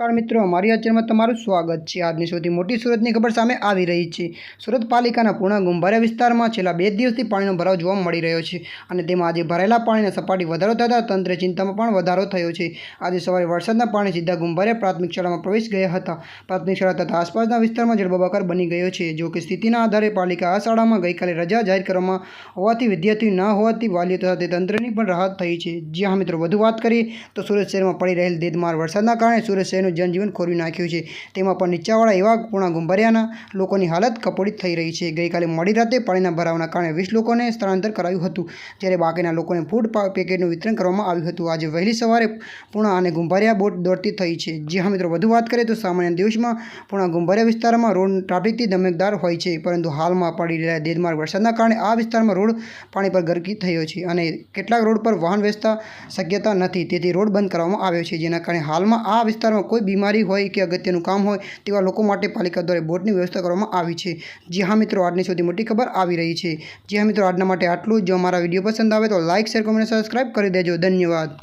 નમસ્કાર મિત્રો, અમારી આ ચેનલમાં તમારું સ્વાગત છે। આજની સૌથી મોટી સુરતની ખબર સામે આવી રહી છે। સુરત પાલિકાના પૂર્ણા ગુંભારિયા વિસ્તારમાં છેલ્લા 2 દિવસથી પાણીનો ભરાવ જોવા મળી રહ્યો છે અને તેમાં આજે ભરાયેલા પાણીની સપાટી વધારો થતાં તંત્રની ચિંતામાં પણ વધારો થયો છે। આજે સવારે વરસાદના પાણી સીધા ગુંભારિયા પ્રાથમિક શાળામાં પ્રવેશી ગયા હતા। પ્રાથમિક શાળા તથા આસપાસના વિસ્તારમાં જળબંબાકાર બની ગયો છે। જો કે સ્થિતિના આધારે પાલિકા આ શાળામાં ગઈકાલે રજા જાહેર કરવામાં હોવાથી વિદ્યાર્થીઓ ન હોવાથી વાલીઓ તથા તંત્રની પણ રાહત થઈ છે। જ્યાં મિત્રો વધુ વાત કરીએ તો સુરત શહેરમાં પડી રહેલ ધોધમાર વરસાદના કારણે સુરત શહેરનું જનજીવન ખોરવી નાખ્યું છે। તેમાં પણ નીચાણવાળા એવા પૂર્ણા ગુંભારિયાના લોકોની હાલત કફોડિત થઈ રહી છે। ગઈકાલે મોડી રાતે પાણીના ભરાવના કારણે 20 લોકોને સ્થળાંતર કરાયું હતું, જ્યારે બાકીના લોકોને ફૂડ પેકેટનું વિતરણ કરવામાં આવ્યું હતું। આજે વહેલી સવારે પૂર્ણા અને ગુંભારિયા બોટ દોડતી થઈ છે। જી મિત્રો વધુ વાત કરીએ તો સામાન્ય દિવસમાં પૂર્ણા ગુંભારિયા વિસ્તારમાં રોડ ટ્રાફિકથી ધમકદાર હોય છે, પરંતુ હાલમાં પડી રહેલા ધોધમાર વરસાદના કારણે આ વિસ્તારમાં રોડ પાણી પર ગરકી થયો છે અને કેટલાક રોડ પર વાહન વ્યવસ્થા શક્યતા નથી, તેથી રોડ બંધ કરવામાં આવ્યો છે। જેના કારણે હાલમાં આ વિસ્તારમાં કોઈ બીમારી હોય કે અગત્યનું કામ હોય તેવા લોકો માટે પાલિકા દ્વારા બોટની વ્યવસ્થા કરવામાં આવી છે। જી મિત્રો, આજની સૌથી મોટી ખબર આવી રહી છે। જી મિત્રો, આજના માટે આટલું જ। જો અમારા વિડીયો પસંદ આવે તો લાઇક, શેર, કોમેન્ટ, સબસ્ક્રાઇબ કરી દેજો। ધન્યવાદ।